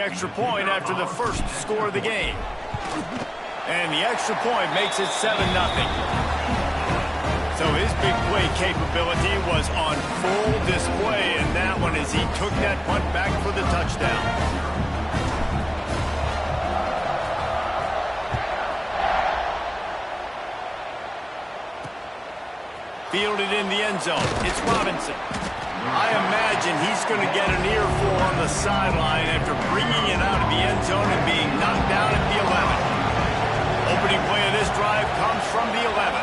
Extra point after the first score of the game. And the extra point makes it 7-0. So his big play capability was on full display in that one as he took that punt back for the touchdown. Fielded in the end zone. It's Robinson. I imagine he's going to get an earful on the sideline after bringing it out of the end zone and being knocked down at the 11. Opening play of this drive comes from the 11.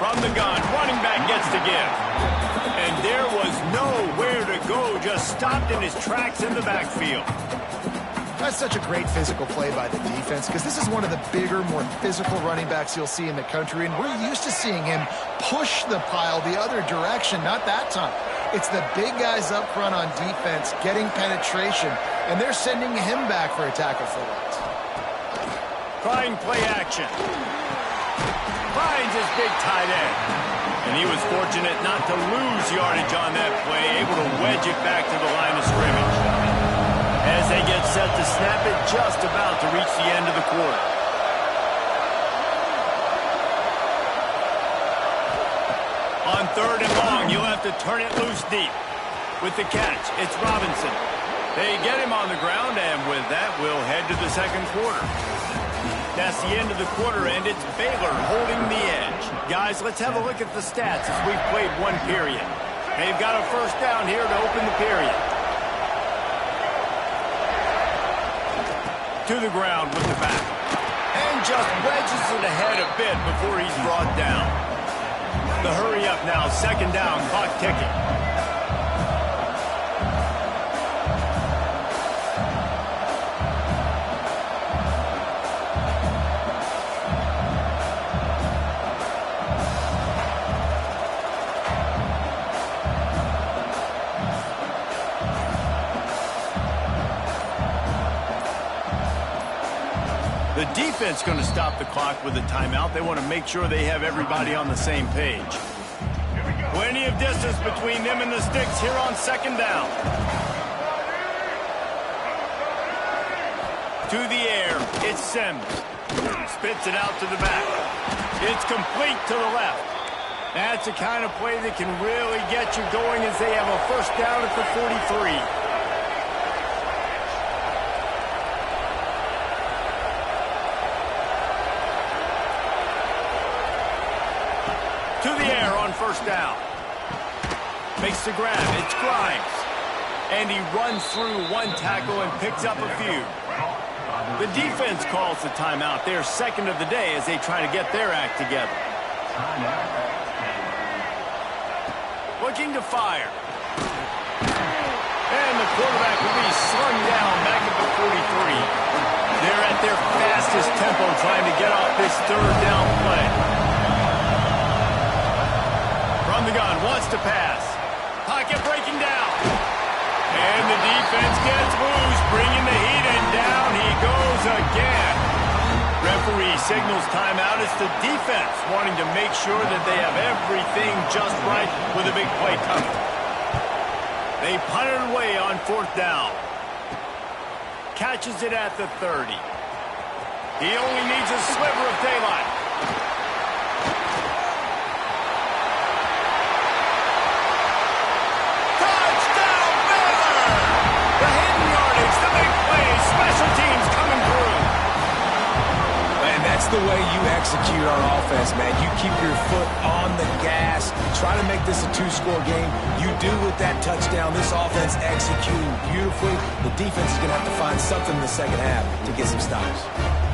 From the gun, running back gets the give. And there was nowhere to go, just stopped in his tracks in the backfield. That's such a great physical play by the defense because this is one of the bigger, more physical running backs you'll see in the country, and we're used to seeing him push the pile the other direction. Not that time. It's the big guys up front on defense getting penetration, and they're sending him back for a tackle for loss. Trying play action. Finds his big tight end. And he was fortunate not to lose yardage on that play, able to wedge it back to the line of scrimmage. As they get set to snap it, just about to reach the end of the quarter. On 3rd and long, you'll have to turn it loose deep. With the catch, it's Robinson. They get him on the ground, and with that, we'll head to the second quarter. That's the end of the quarter, and it's Baylor holding the edge. Guys, let's have a look at the stats as we've played one period. They've got a first down here to open the period. To the ground with the back. And just wedges it ahead a bit before he's brought down. The hurry up now, 2nd down, clock ticking. The defense going to stop the clock with a timeout. They want to make sure they have everybody on the same page. Plenty of distance between them and the sticks here on 2nd down. To the air, it's Sims. Spits it out to the back. It's complete to the left. That's the kind of play that can really get you going as they have a first down at the 43. To the air on first down. Makes the grab. It's Grimes. And he runs through one tackle and picks up a few. The defense calls the timeout. They're 2nd of the day as they try to get their act together. Looking to fire. And the quarterback will be slung down back at the 43. They're at their fastest tempo trying to get off this 3rd down play. From the gun, wants to pass. Pocket breaking down. And the defense gets loose, bringing the heat, and down he goes again. Referee signals timeout. It's the defense wanting to make sure that they have everything just right with a big play coming. They punt it away on 4th down. Catches it at the 30. He only needs a sliver of daylight. Special teams coming through. And that's the way you execute on offense, man. You keep your foot on the gas. Try to make this a 2-score game. You do with that touchdown. This offense executing beautifully. The defense is going to have to find something in the second half to get some stops.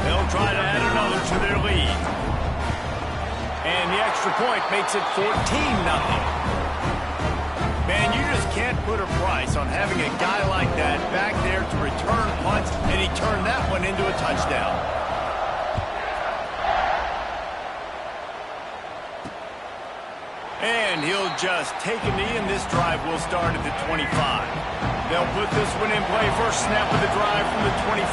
They'll try to add another to their lead. And the extra point makes it 14-0. Man, you just can't put a price on having a guy like that back there to return punts, and he turned that one into a touchdown. And he'll just take a knee, and this drive will start at the 25. They'll put this one in play. First snap of the drive from the 25.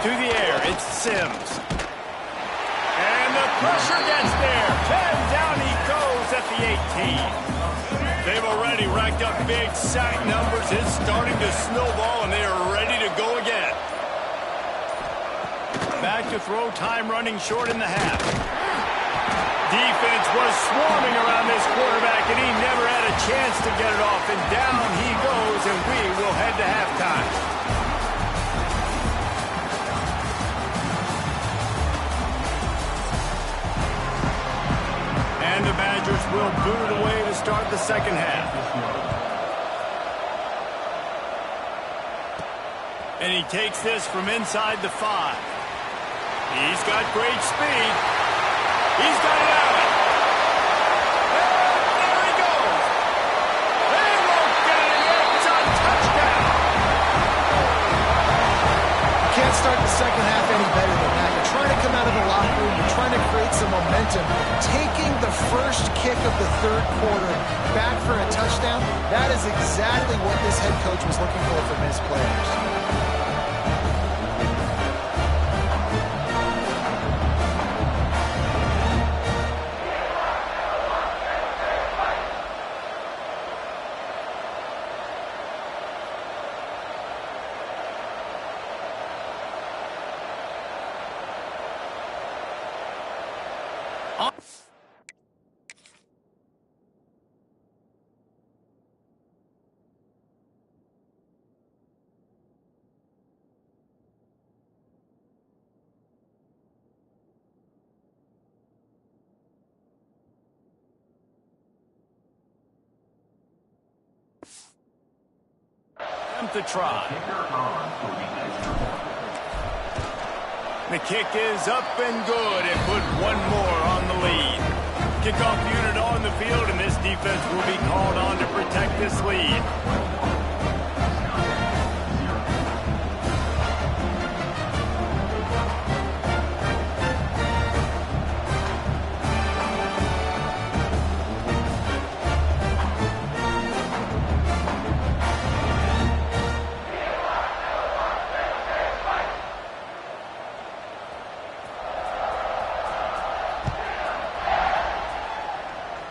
To the air, it's Sims. And the pressure gets there. And down he goes at the 18. They've already racked up big sack numbers. It's starting to snowball, and they are ready to go again. Back to throw, time running short in the half. Defense was swarming around this quarterback, and he never had a chance to get it off. And down he goes, and we will head to halftime. And the Badgers will boot it away to start the second half. And he takes this from inside the 5. He's got great speed. He's got it out. And there he goes. They won't get it yet. It's a touchdown. You can't start the second half any better than that. You're trying to come out of the locker room. You're trying to create some momentum. Taking the first kick of the third quarter back for a touchdown, that is exactly what this head coach was looking for from his players. To try. The kick is up and good and put one more on the lead. Kickoff unit on the field, and this defense will be called on to protect this lead.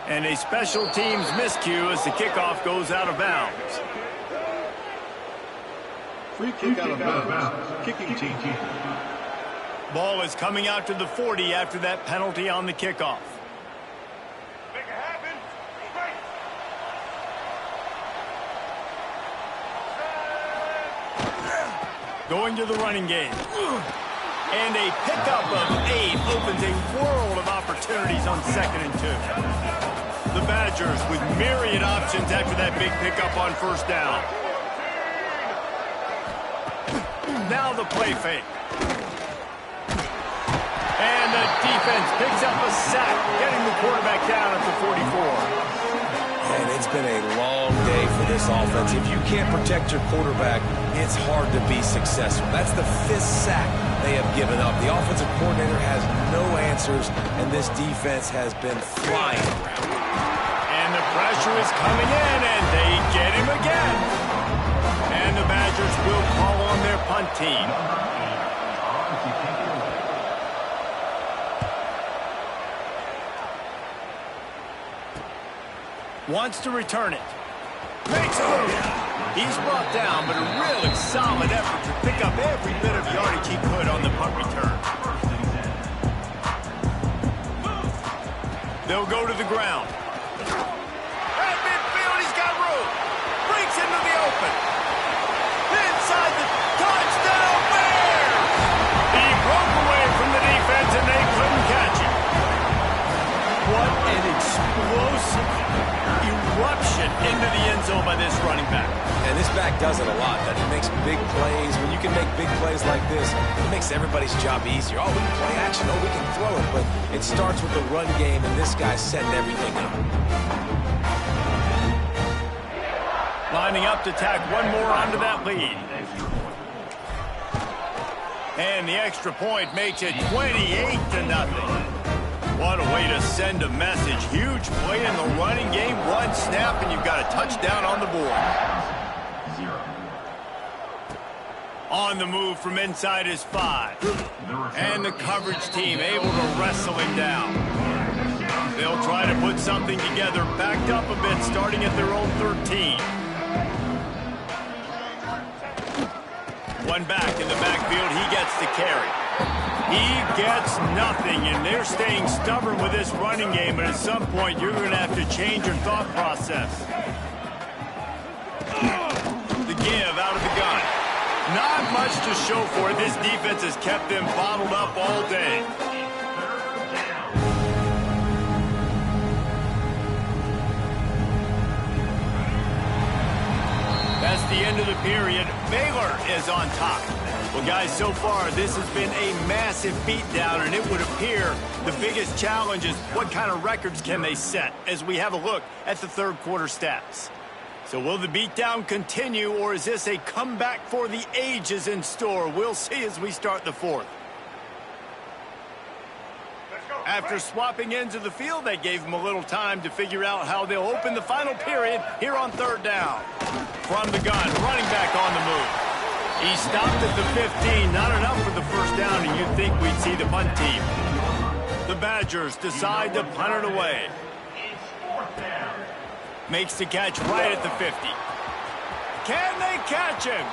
And a special teams miscue as the kickoff goes out of bounds. Free kick out of bounds. Kicking team. Ball is coming out to the 40 after that penalty on the kickoff. Make it happen. Going to the running game. And a pickup of 8 opens a world of opportunities on 2nd and 2. The Badgers with myriad options after that big pickup on first down. Now the play fake. And the defense picks up a sack, getting the quarterback down at the 44. And it's been a long day for this offense. If you can't protect your quarterback, it's hard to be successful. That's the 5th sack they have given up. The offensive coordinator has no answers, and this defense has been flying around. And the pressure is coming in, and they get him again. And the Badgers will call on their punt team. Wants to return it. Makes a move. He's brought down, but a really solid effort to pick up every bit of yardage he could on the punt return. They'll go to the ground. At midfield, he's got room. Breaks into the open. Inside the touchdown Bears! He broke away from the defense, and they couldn't catch him. What an explosive eruption into the end zone by this running back. And this back does it a lot. That he makes big plays. When you can make big plays like this, it makes everybody's job easier. Oh, we can play action. Oh, we can throw it. But it starts with the run game, and this guy's setting everything up. Lining up to tack one more onto that lead. And the extra point makes it 28-0. What a way to send a message. Huge play in the running game. One snap, and you've got a touchdown on the board. On the move from inside his 5. And the coverage team able to wrestle him down. They'll try to put something together, backed up a bit, starting at their own 13. One back in the backfield, he gets the carry. He gets nothing, and they're staying stubborn with this running game, but at some point, you're going to have to change your thought process. The give out of the gun. Not much to show for it. This defense has kept them bottled up all day. That's the end of the period. Baylor is on top. Well, guys, so far, this has been a massive beatdown, and it would appear the biggest challenge is what kind of records can they set as we have a look at the third quarter stats. So will the beatdown continue, or is this a comeback for the ages in store? We'll see as we start the fourth. After swapping ends of the field, that gave them a little time to figure out how they'll open the final period here on third down. From the gun, running back on the move. He stopped at the 15, not enough for the first down, and you'd think we'd see the punt team. The Badgers decide to punt it away. Makes the catch right at the 50. Can they catch him?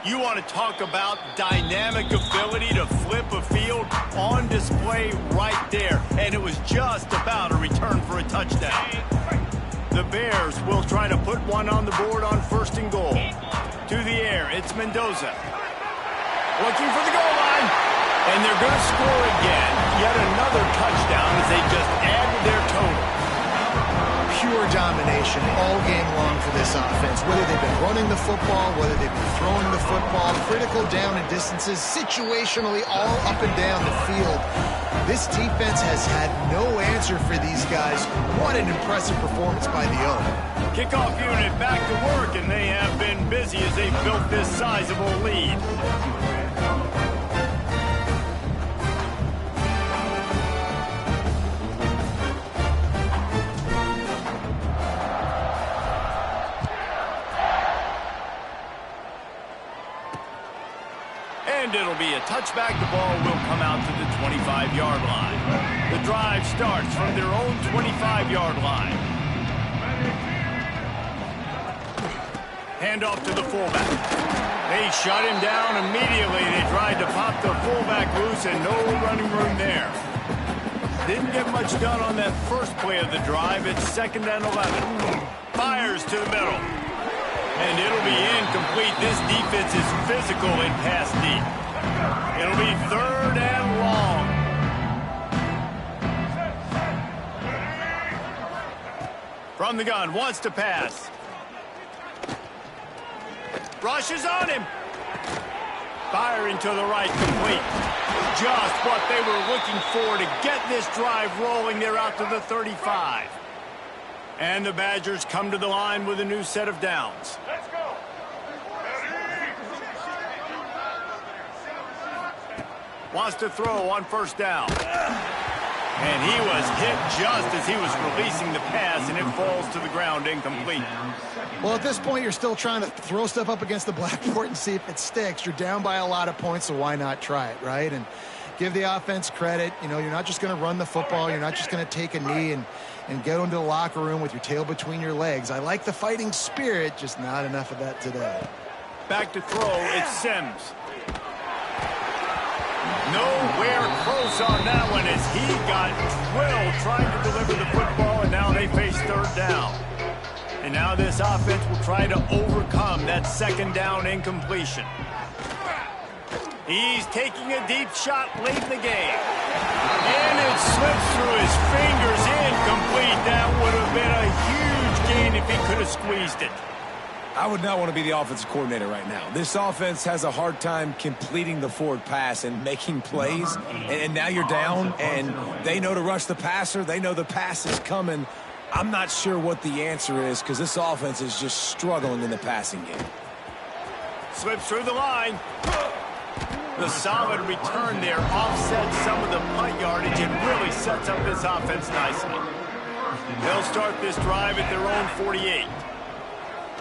You want to talk about dynamic ability to flip a field on display right there. And it was just about a return for a touchdown. The Bears will try to put one on the board on first and goal. To the air, it's Mendoza. Looking for the goal line. And they're going to score again. Yet another touchdown as they just add to their total. Pure domination all game long for this offense. Whether they've been running the football, whether they've been throwing the football, critical down and distances, situationally all up and down the field. This defense has had no answer for these guys. What an impressive performance by the O. Kickoff unit back to work, and they have been busy as they've built this sizable lead. And it'll be a touchback. The ball will come out to the 25-yard line. The drive starts from their own 25-yard line. Handoff to the fullback. They shut him down immediately. They tried to pop the fullback loose, and no running room there. Didn't get much done on that first play of the drive. It's 2nd and 11. Fires to the middle. And it'll be incomplete. This defense is physical in pass deep. It'll be 3rd and long. From the gun, wants to pass. Rushes on him. Firing to the right, complete. Just what they were looking for to get this drive rolling. They're out to the 35. And the Badgers come to the line with a new set of downs. Let's go. Wants to throw on first down. And he was hit just as he was releasing the pass, and it falls to the ground incomplete. Well, at this point, you're still trying to throw stuff up against the blackboard and see if it sticks. You're down by a lot of points, so why not try it, right? And give the offense credit. You know, you're not just going to run the football. You're not just going to take a knee and go into the locker room with your tail between your legs. I like the fighting spirit, just not enough of that today. Back to throw, it's Sims. Nowhere close on that one as he got drilled trying to deliver the football, and now they face 3rd down. And now this offense will try to overcome that 2nd down incompletion. He's taking a deep shot late in the game. And it slips through his fingers, incomplete. That would have been a huge gain if he could have squeezed it. I would not want to be the offensive coordinator right now. This offense has a hard time completing the forward pass and making plays. And now you're down, and they know to rush the passer. They know the pass is coming. I'm not sure what the answer is because this offense is just struggling in the passing game. Slips through the line. The solid return there offsets some of the punt yardage and really sets up this offense nicely. They'll start this drive at their own 48.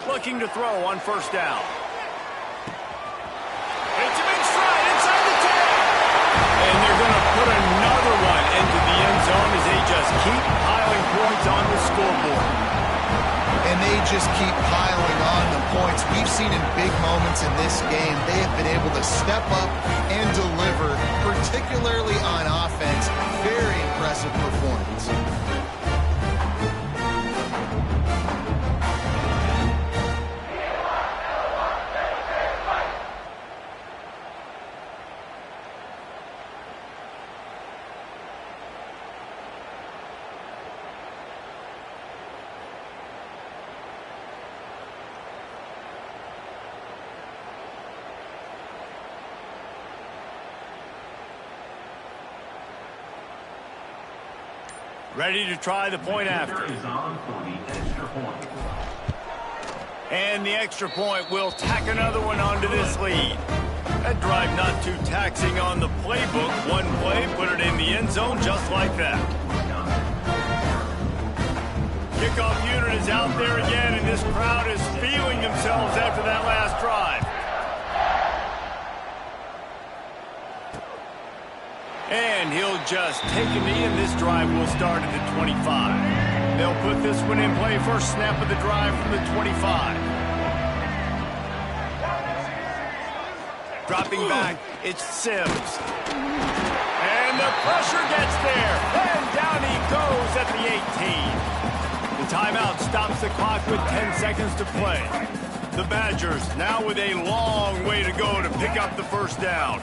Looking to throw on first down. It's him in stride inside the 10. And they're going to put another one into the end zone as just keep piling points on the scoreboard. And they just keep piling on the points. We've seen in big moments in this game, they have been able to step up and deliver, particularly on offense. Very impressive performance. Ready to try the point after. And the extra point will tack another one onto this lead. That drive not too taxing on the playbook. One play, put it in the end zone just like that. Kickoff unit is out there again, and this crowd is feeling themselves after that last drive. And he'll just take a knee, and this drive will start at the 25. They'll put this one in play. First snap of the drive from the 25. Dropping back, it's Sims. And the pressure gets there. And down he goes at the 18. The timeout stops the clock with 10 seconds to play. The Badgers now with a long way to go to pick up the first down.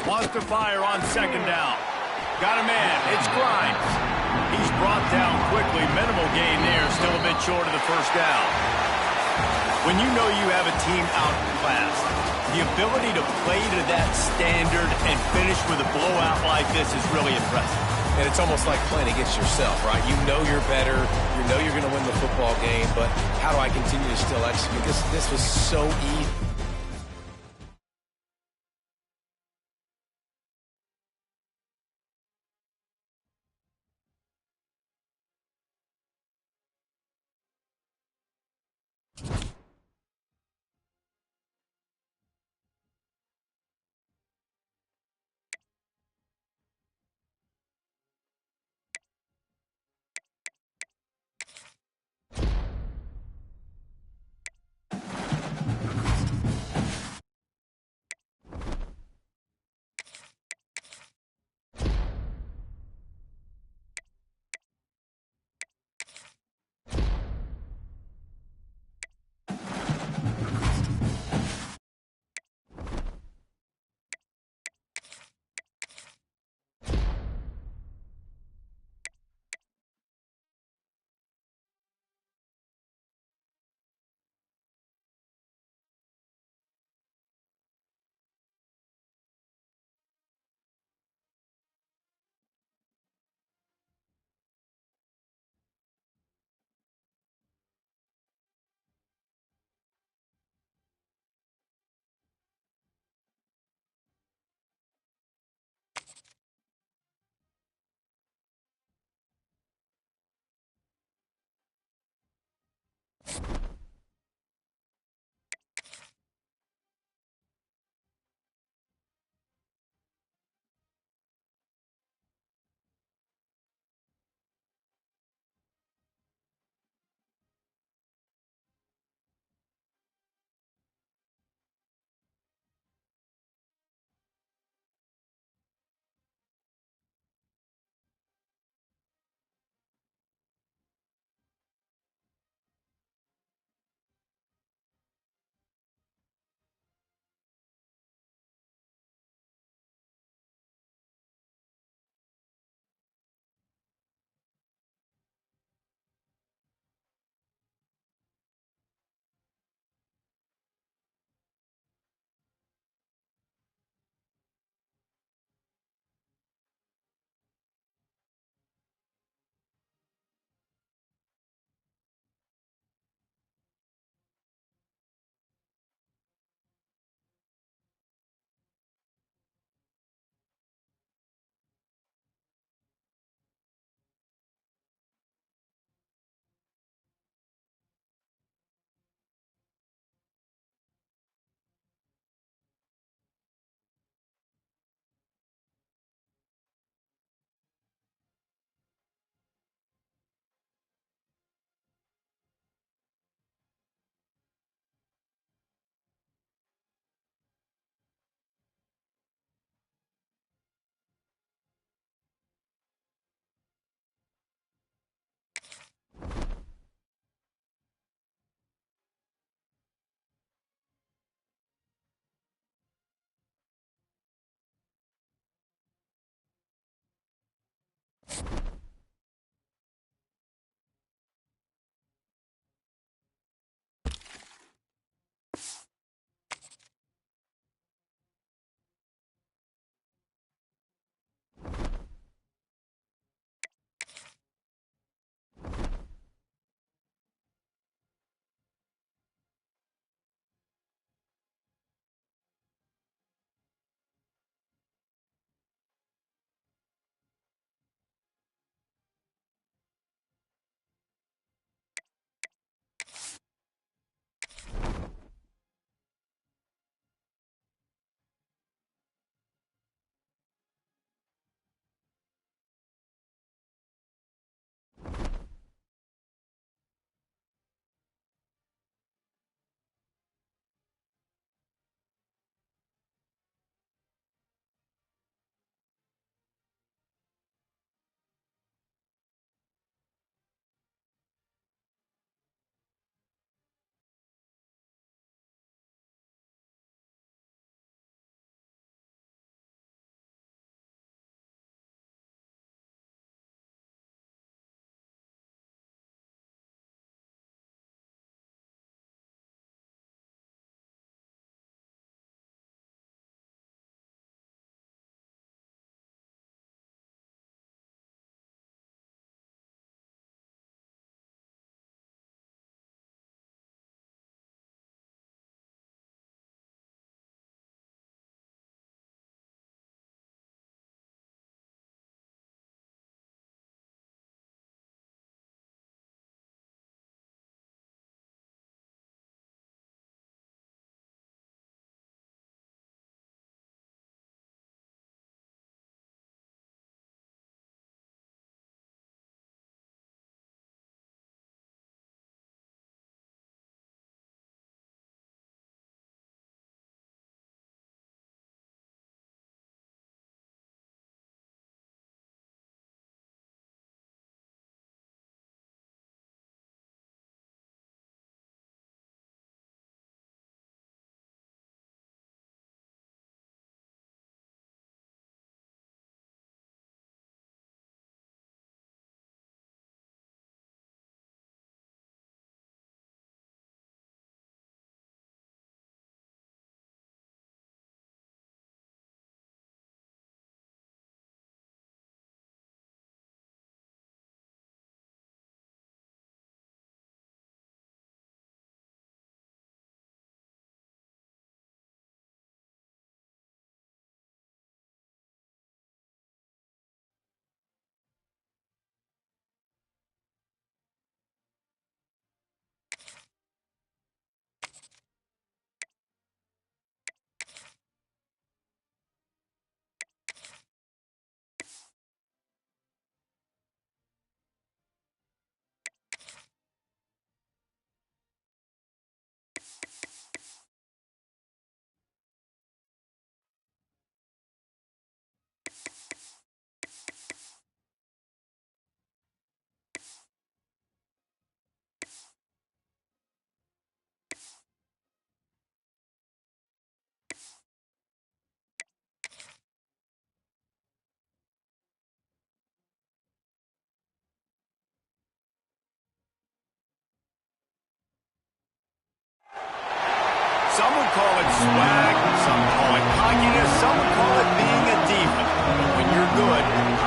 Wants to fire on second down. Got a man. It's Grimes. He's brought down quickly. Minimal gain there. Still a bit short of the first down. When you know you have a team outclassed, the ability to play to that standard and finish with a blowout like this is really impressive. And it's almost like playing against yourself, right? You know you're better. You know you're going to win the football game, but how do I continue to still execute? This was so easy. Some would call it swag, some call it cockiness, some would call it being a diva. But when you're good,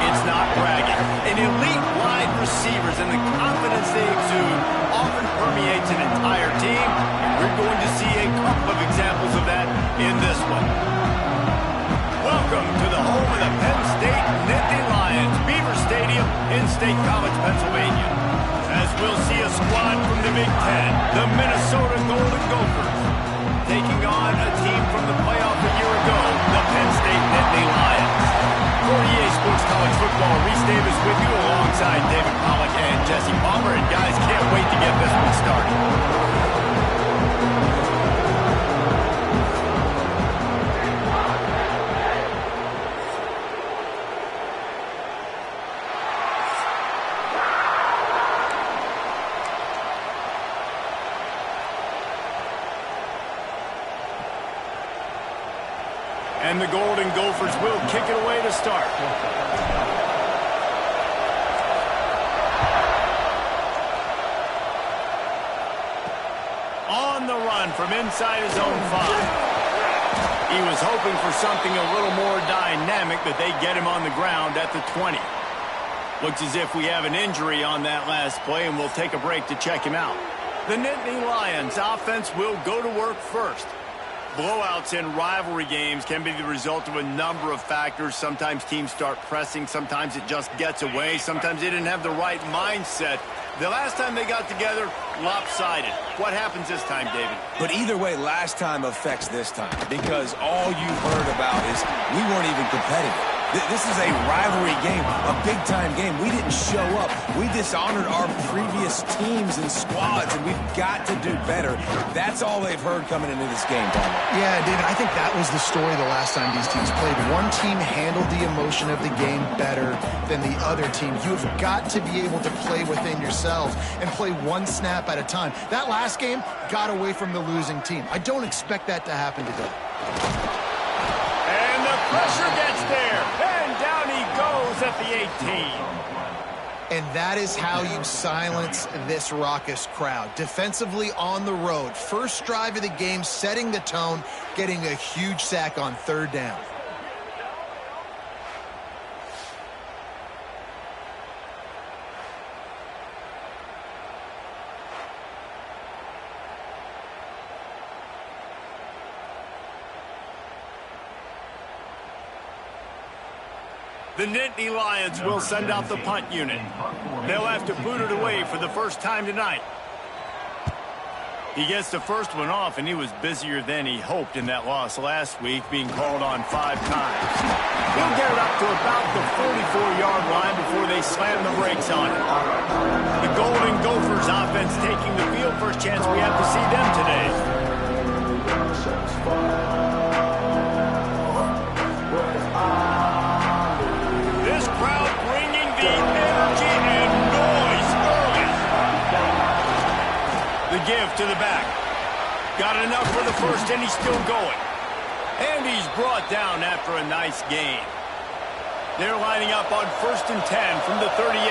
it's not bragging. An elite wide receivers and the confidence they exude often permeates an entire team, and we're going to see a couple of examples of that in this one. Welcome to the home of the Penn State Nittany Lions, Beaver Stadium in State College, Pennsylvania. As we'll see a squad from the Big Ten, the Minnesota Golden Gophers, taking on a team from the playoff a year ago, the Penn State Nittany Lions. For EA Sports College Football, Reese Davis with you alongside David Pollack and Jesse Palmer. And guys, can't wait to get this one started. And the Golden Gophers will kick it away to start. On the run from inside his own 5. He was hoping for something a little more dynamic, but they get him on the ground at the 20. Looks as if we have an injury on that last play, and we'll take a break to check him out. The Nittany Lions offense will go to work first. Blowouts in rivalry games can be the result of a number of factors. Sometimes teams start pressing. Sometimes it just gets away. Sometimes they didn't have the right mindset. The last time they got together, lopsided. What happens this time, David? But either way, last time affects this time, because all you've heard about is we weren't even competitive. This is a rivalry game, a big-time game. We didn't show up. We dishonored our previous teams and squads, and we've got to do better. That's all they've heard coming into this game, Tom. Yeah, David, I think that was the story the last time these teams played. One team handled the emotion of the game better than the other team. You've got to be able to play within yourselves and play one snap at a time. That last game got away from the losing team. I don't expect that to happen today. And the pressure gets there. And down he goes at the 18. And that is how you silence this raucous crowd. Defensively on the road. First drive of the game, setting the tone, getting a huge sack on 3rd down. The Nittany Lions will send out the punt unit. They'll have to boot it away for the first time tonight. He gets the first one off, and he was busier than he hoped in that loss last week, being called on 5 times. He'll get it up to about the 44-yard line before they slam the brakes on it. The Golden Gophers offense taking the field. First chance we have to see them today. Crowd bringing the energy and noise early. The give to the back. Got enough for the first, and he's still going. And he's brought down after a nice gain. They're lining up on 1st and 10 from the 38.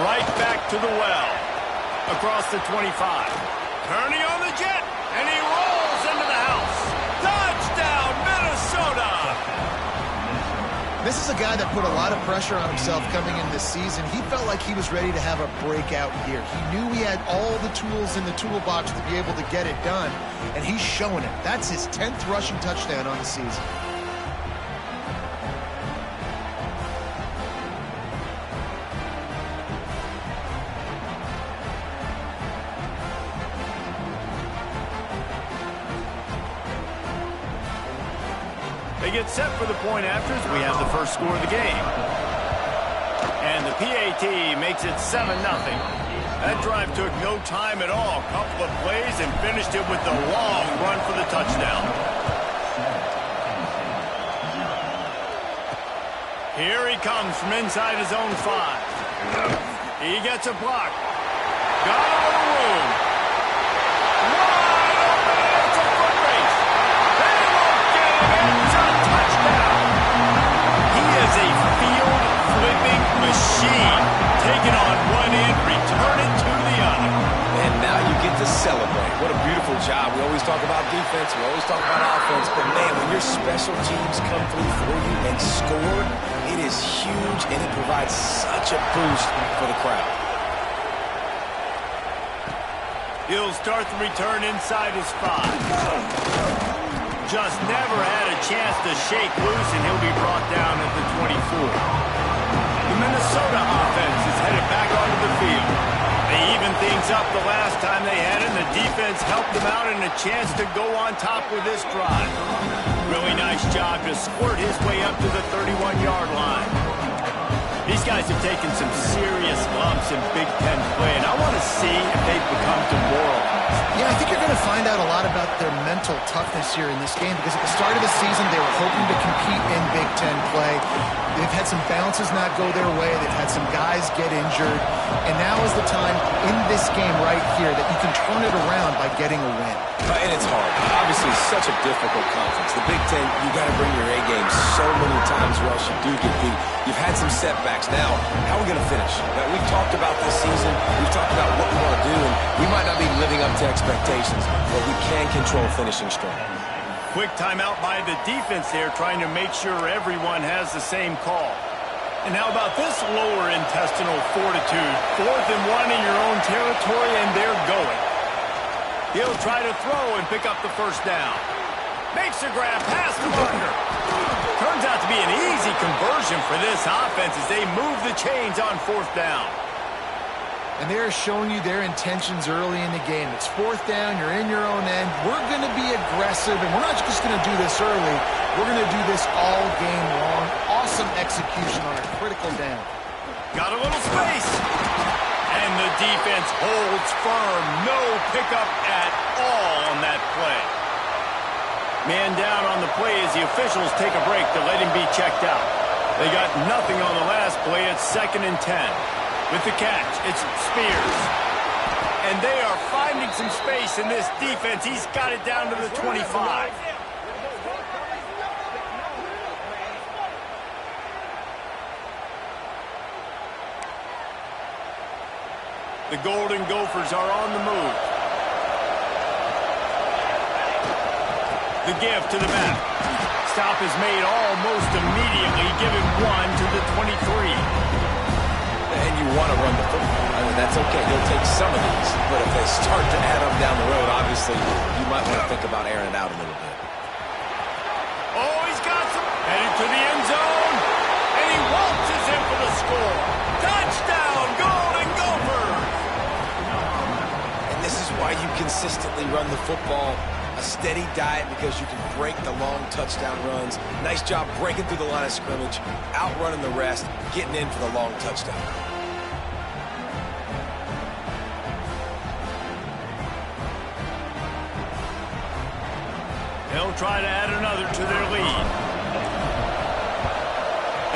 Right back to the well. Across the 25. Turning on the jet, and he rolls into the house. Touchdown, Minnesota! This is a guy that put a lot of pressure on himself coming into this season. He felt like he was ready to have a breakout year. He knew he had all the tools in the toolbox to be able to get it done, and he's showing it. That's his 10th rushing touchdown on the season. They get set for the point afters. We have the first score of the game. And the PAT makes it 7-0. That drive took no time at all. Couple of plays and finished it with the long run for the touchdown. Here he comes from inside his own 5. He gets a block. Got all the room. Wide open, and it's a foot race. They won't get him. It's a touchdown. He is a field-flipping machine. Take it on one end, return it to the other. And now you get to celebrate. talk about defense, we always talk about offense, but man, when your special teams come through for you and score, it is huge, and it provides such a boost for the crowd. He'll start the return inside his 5. Just never had a chance to shake loose, and he'll be brought down at the 24. The Minnesota offense is headed back onto the field. They evened things up the last time they had it, and the defense helped them out and a chance to go on top with this drive. Really nice job to squirt his way up to the 31-yard line. These guys have taken some serious lumps in Big Ten play, and I want to see if they've become demoralized. Yeah, I think you're going to find out a lot about their mental toughness here in this game, because at the start of the season, they were hoping to compete in Big Ten play. They've had some bounces not go their way. They've had some guys get injured. And now is the time in this game right here that you can turn it around by getting a win. And it's hard. Obviously, such a difficult conference. The Big Ten, you got to bring your A game so many times or else you do get beat. You've had some setbacks. Now, how are we going to finish? We've talked about this season. We've talked about what we want to do, and we might not be living up to expectations, but we can control finishing strong. Quick timeout by the defense there, trying to make sure everyone has the same call. And how about this lower intestinal fortitude? 4th and 1 in your own territory, and they're going. He'll try to throw and pick up the first down. Makes a grab past the marker. Turns out to be an easy conversion for this offense as they move the chains on 4th down. And they're showing you their intentions early in the game. It's 4th down, you're in your own end. We're going to be aggressive, and we're not just going to do this early. We're going to do this all game long. Awesome execution on a critical down. Got a little space. And the defense holds firm. No pickup at all on that play. Man down on the play as the officials take a break to let him be checked out. They got nothing on the last play. It's 2nd and 10. With the catch, it's Spears. And they are finding some space in this defense. He's got it down to the 25. The Golden Gophers are on the move. The give to the back. Stop is made almost immediately. Give him 1 to the 23. And you want to run the football. I mean, that's okay. He'll take some of these. But if they start to add up down the road, obviously, you might want to think about airing it out a little bit. Oh, he's got some. Headed to the end zone. And he waltzes in for the score. Touchdown, Golden Gophers! And this is why you consistently run the football. A steady diet because you can break the long touchdown runs. Nice job breaking through the line of scrimmage, outrunning the rest, getting in for the long touchdown. They'll try to add another to their lead.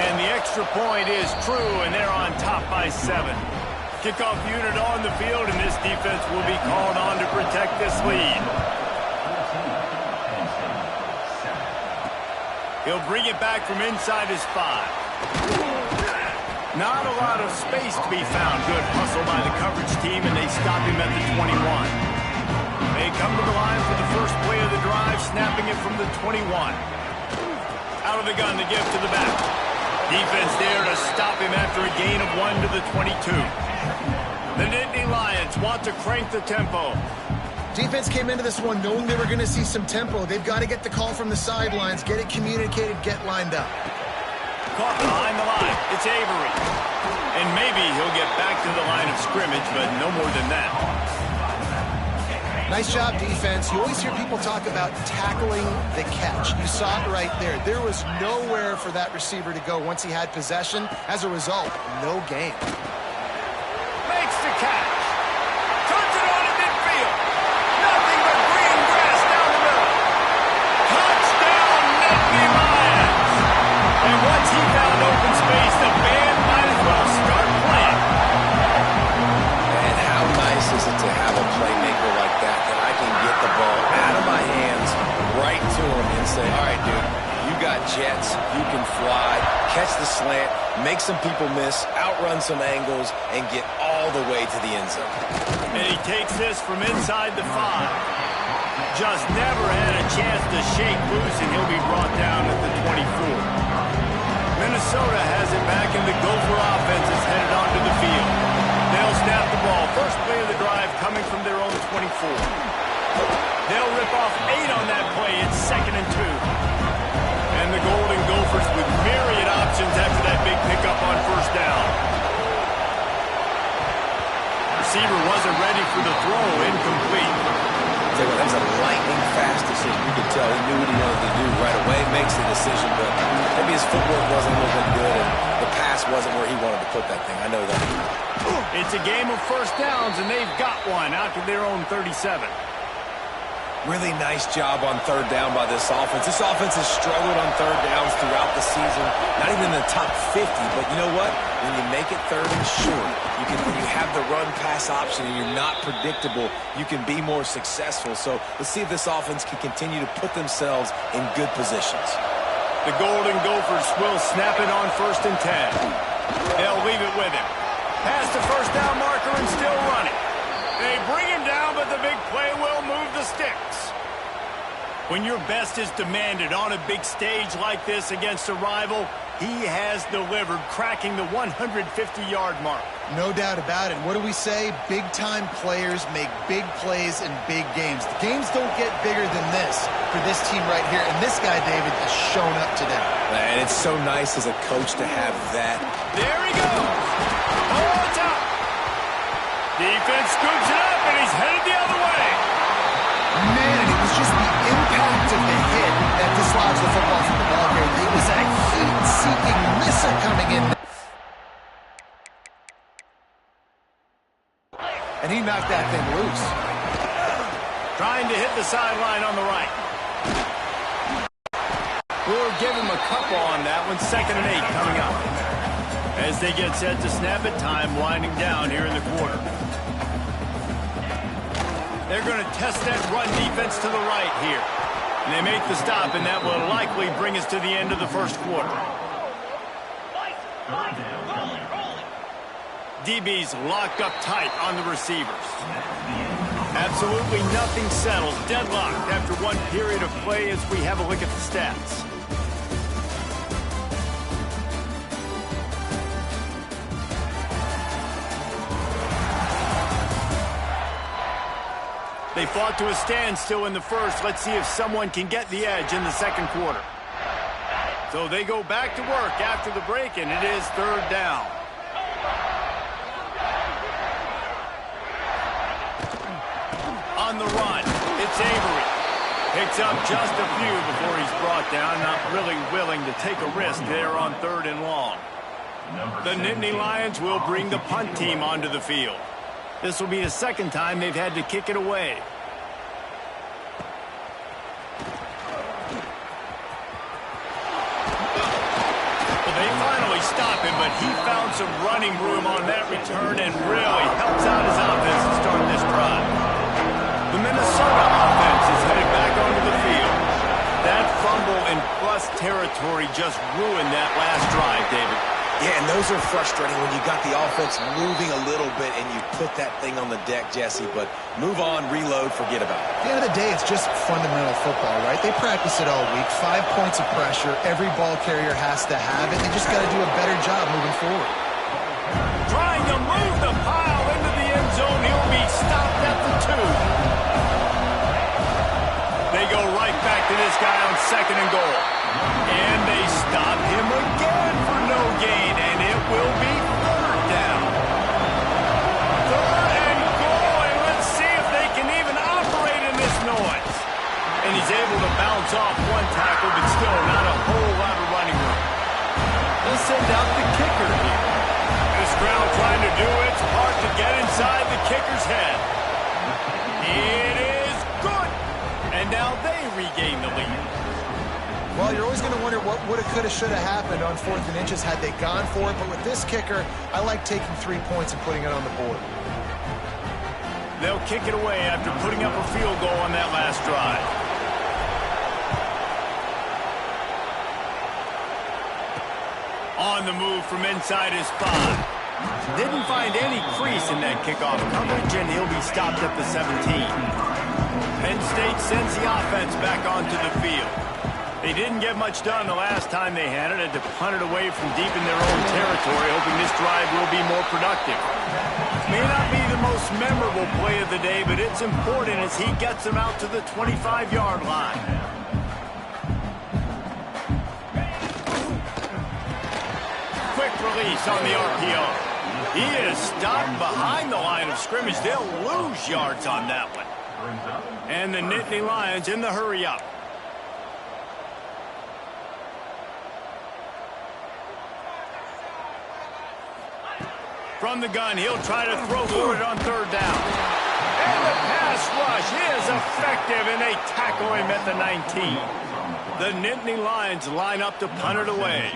And the extra point is true, and they're on top by 7. Kickoff unit on the field, and this defense will be called on to protect this lead. He'll bring it back from inside his 5. Not a lot of space to be found. Good hustle by the coverage team, and they stop him at the 21. They come to the line for the first play of the drive, snapping it from the 21. Out of the gun, the give to the back. Defense there to stop him after a gain of 1 to the 22. The Nittany Lions want to crank the tempo. Defense came into this one knowing they were going to see some tempo. They've got to get the call from the sidelines, get it communicated, get lined up. Caught behind the line. It's Avery. And maybe he'll get back to the line of scrimmage, but no more than that. Nice job, defense. You always hear people talk about tackling the catch. You saw it right there. There was nowhere for that receiver to go once he had possession. As a result, no gain. Makes the catch. Turns it on in midfield. Nothing but green grass down the middle. Touchdown, Nittany Lions. And once he found open space, the band might as well start playing. And how nice is it to have a playmaker like that I can get the ball out of my hands right to him and say, all right, dude, you got jets, you can fly, catch the slant, make some people miss, outrun some angles, and get all the way to the end zone. And he takes this from inside the 5. Just never had a chance to shake loose, and he'll be brought down at the 24. Minnesota has it back, and the Gopher offense is headed onto the field. They'll snap the ball. First play of the drive coming from their own 24. They'll rip off 8 on that play. It's 2nd and 2. And the Golden Gophers with myriad options after that big pickup on first down. Receiver wasn't ready for the throw. Incomplete. That was a lightning-fast decision. You could tell he knew what he wanted to do right away. Makes the decision, but maybe his footwork wasn't a little bit good, and the pass wasn't where he wanted to put that thing. I know that. It's a game of first downs, and they've got one out to their own 37. Really nice job on third down by this offense. This offense has struggled on third downs throughout the season. Not even in the top 50, but you know what? When you make it third and short, when you have the run-pass option and you're not predictable, you can be more successful. So let's see if this offense can continue to put themselves in good positions. The Golden Gophers will snap it on 1st and 10. They'll leave it with him. Past the first down marker and still running. They bring him down, but the big play will move the sticks. When your best is demanded on a big stage like this against a rival, he has delivered, cracking the 150-yard mark. No doubt about it. What do we say? Big-time players make big plays in big games. The games don't get bigger than this for this team right here, and this guy, David, has shown up today. And it's so nice as a coach to have that. There he goes. Oh, it's out. Defense scoops it up, and he's headed the other way. Man, it was just the impact of the hit that dislodged the football from the ball game. There was a heat-seeking missile coming in. And he knocked that thing loose. Trying to hit the sideline on the right. We'll give him a couple on that one. 2nd and 8 coming up. As they get set to snap it, time winding down here in the quarter. They're going to test that run defense to the right here. And they make the stop, and that will likely bring us to the end of the first quarter. DB's locked up tight on the receivers. Absolutely nothing settled. Deadlocked after one period of play as we have a look at the stats. They fought to a standstill in the first. Let's see if someone can get the edge in the second quarter. So they go back to work after the break, and it is 3rd down. On the run, it's Avery. Picks up just a few before he's brought down. Not really willing to take a risk there on 3rd and long. The Nittany Lions will bring the punt team onto the field. This will be the 2nd time they've had to kick it away. Well, they finally stop him, but he found some running room on that return and really helps out his offense to start this drive. The Minnesota offense is headed back onto the field. That fumble in plus territory just ruined that last drive, David. Yeah, and those are frustrating when you got the offense moving a little bit and you put that thing on the deck, Jesse. But move on, reload, forget about it. At the end of the day, it's just fundamental football, right? They practice it all week. 5 points of pressure. Every ball carrier has to have it. They just got to do a better job moving forward. Trying to move the pile into the end zone. He'll be stopped at the 2. They go right back to this guy on 2nd and goal. And they stop him again for no gain, and it will be 3rd down. 3rd and goal, and let's see if they can even operate in this noise. And he's able to bounce off one tackle, but still not a whole lot of running room. They'll send out the kicker here. This crowd trying to do its part to get inside the kicker's head. It is good, and now they regain the lead. Well, you're always going to wonder what woulda, coulda, shoulda happened on 4th and inches had they gone for it. But with this kicker, I like taking 3 points and putting it on the board. They'll kick it away after putting up a field goal on that last drive. On the move from inside his 5. Didn't find any crease in that kickoff coverage, and he'll be stopped at the 17. Penn State sends the offense back onto the field. They didn't get much done the last time they had it. Had to punt it away from deep in their own territory, hoping this drive will be more productive. May not be the most memorable play of the day, but it's important as he gets them out to the 25-yard line. Quick release on the RPO. He is stopped behind the line of scrimmage. They'll lose yards on that one. And the Nittany Lions in the hurry-up. From the gun, he'll try to throw for it on third down. And the pass rush is effective, and they tackle him at the 19. The Nittany Lions line up to punt it away.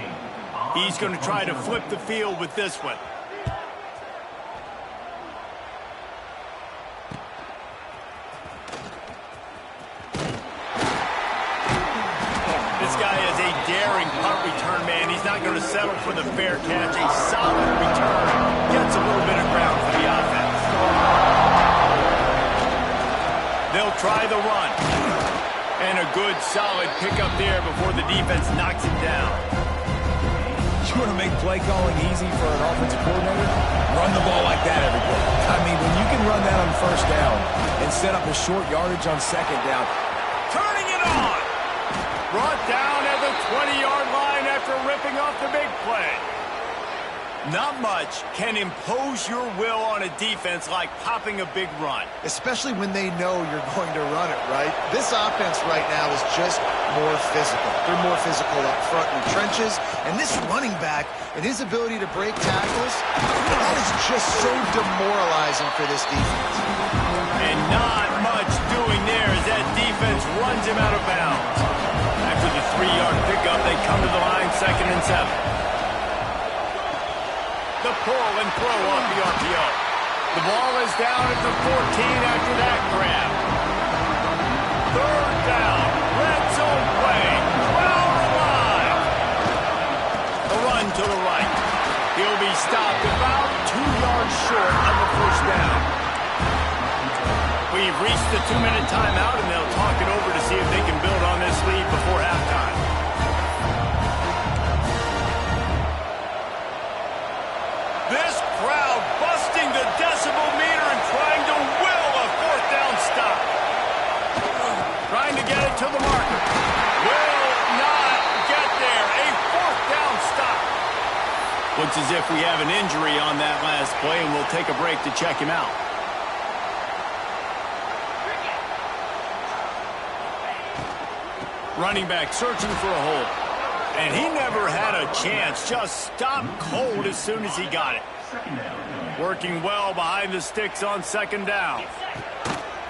He's going to try to flip the field with this one. This guy is a daring punt return man. He's not going to settle for the fair catch. A solid return. Gets a little bit of ground for the offense. They'll try the run. And a good, solid pickup there before the defense knocks him down. You want to make play calling easy for an offensive coordinator? Run the ball like that every play. I mean, when you can run that on first down and set up a short yardage on second down. Turning it on. Brought down at the 20-yard line after ripping off the big play. Not much can impose your will on a defense like popping a big run. Especially when they know you're going to run it, right? This offense right now is just more physical. They're more physical up front in the trenches. And this running back and his ability to break tackles, that is just so demoralizing for this defense. And not much doing there as that defense runs him out of bounds. After the 3-yard pickup, they come to the line 2nd and 7. The pull and throw off the RPO. The ball is down at the 14 after that grab. 3rd down. Red zone play. Crowd alive. The run to the right. He'll be stopped about 2 yards short of the 1st down. We've reached the 2-minute timeout, and they'll talk it over to see if they can build on this lead before halftime. This crowd busting the decibel meter and trying to will a 4th down stop. Trying to get it to the marker. Will not get there. A 4th down stop. Looks as if we have an injury on that last play, and we'll take a break to check him out. Running back searching for a hole. And he never had a chance. Just stopped cold as soon as he got it. Working well behind the sticks on 2nd down.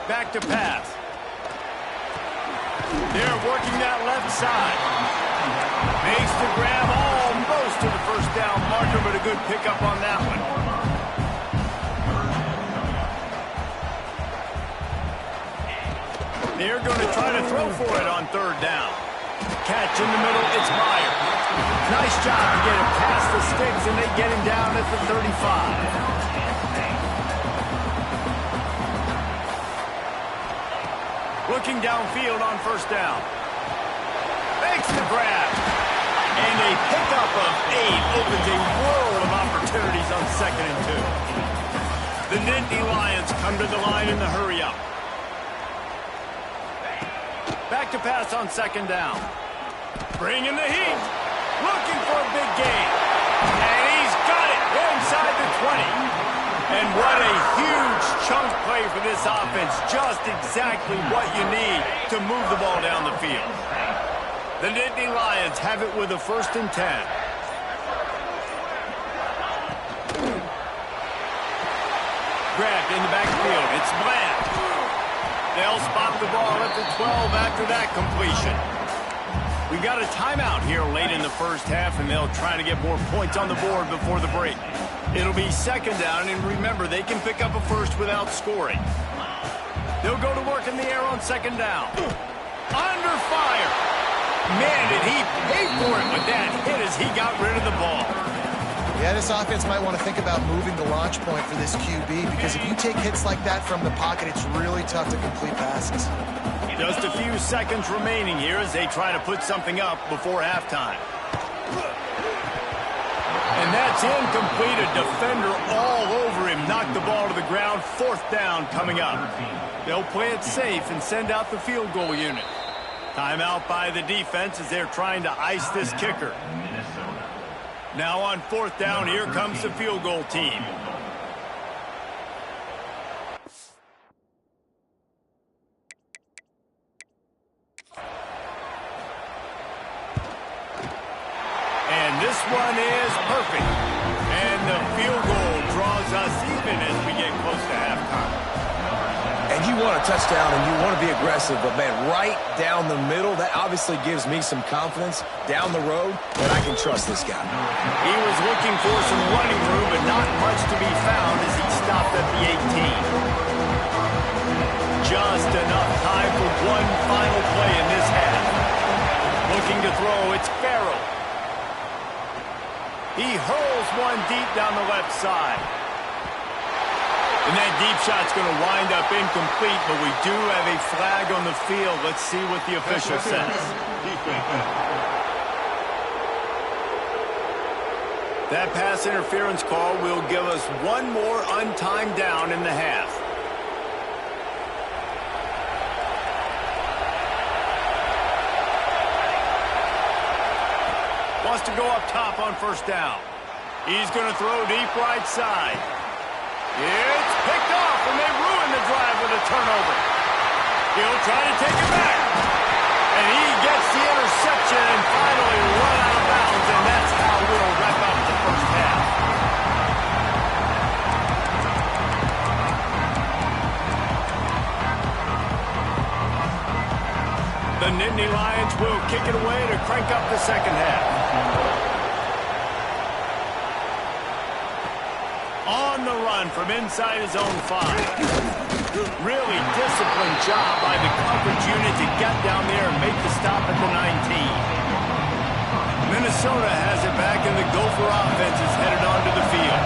Back to pass. They're working that left side. Makes the grab almost to the 1st down marker, but a good pickup on that one. They're going to try to throw for it on 3rd down. Catch in the middle, it's Meyer. Nice job to get him past the sticks, and they get him down at the 35. Looking downfield on 1st down. Makes the grab. And a pickup of 8 opens a world of opportunities on 2nd and 2. The Nittany Lions come to the line in the hurry-up. Back to pass on 2nd down. Bringing the heat. Looking for a big gain. And he's got it inside the 20. And what a huge chunk play for this offense. Just exactly what you need to move the ball down the field. The Nittany Lions have it with a 1st and 10. Grabbed in the backfield. It's Bland. They'll spot the ball at the 12 after that completion. We got a timeout here late in the 1st half, and they'll try to get more points on the board before the break. It'll be 2nd down, and remember, they can pick up a 1st without scoring. They'll go to work in the air on 2nd down. Under fire. Man, did he pay for it with that hit as he got rid of the ball. Yeah, this offense might want to think about moving the launch point for this QB, because if you take hits like that from the pocket, it's really tough to complete passes. Just a few seconds remaining here as they try to put something up before halftime. And that's incomplete. A defender all over him. Knocked the ball to the ground. 4th down coming up. They'll play it safe and send out the field goal unit. Timeout by the defense as they're trying to ice this kicker. Now on 4th down, here comes the field goal team. And this one is perfect. And the field goal draws us even as we get close to halftime. And you want a touchdown and you want to be aggressive, but, man, right down the middle, that obviously gives me some confidence down the road that I can trust this guy. He was looking for some running room, but not much to be found as he stopped at the 18. Just enough time for one final play in this half. Looking to throw, it's Farrell. He hurls one deep down the left side. And that deep shot's going to wind up incomplete, but we do have a flag on the field. Let's see what the official says. That pass interference call will give us one more untimed down in the half. Wants to go up top on 1st down. He's going to throw deep right side. It's picked off, and they ruin the drive with a turnover. He'll try to take it back. And he gets the interception and finally run out of bounds, and that's how we'll wrap up the 1st half. The Nittany Lions will kick it away to crank up the 2nd half. On the run from inside his own 5. Really disciplined job by the coverage unit to get down there and make the stop at the 19. Minnesota has it back, and the Gopher offense is headed onto the field.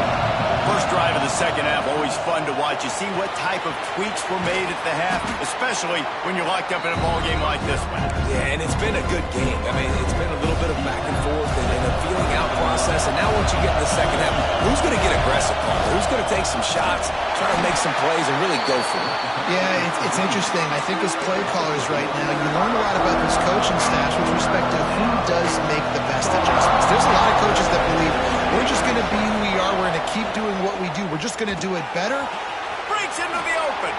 First drive of the 2nd half, always fun to watch. You see what type of tweaks were made at the half, especially when you're locked up in a ball game like this one. Yeah, and it's been a good game. I mean, it's been a little bit of back and forth and a feeling out process. And now once you get in the 2nd half, who's going to get aggressive, Paul? Who's going to take some shots, try to make some plays, and really go for it? Yeah, it's interesting. I think as play callers right now, you learn a lot about these coaching staffs with respect to who does make the best adjustments. There's a lot of coaches that believe we're just going to be who we are. We're going to keep doing what we do. We're just going to do it better. Breaks into the open.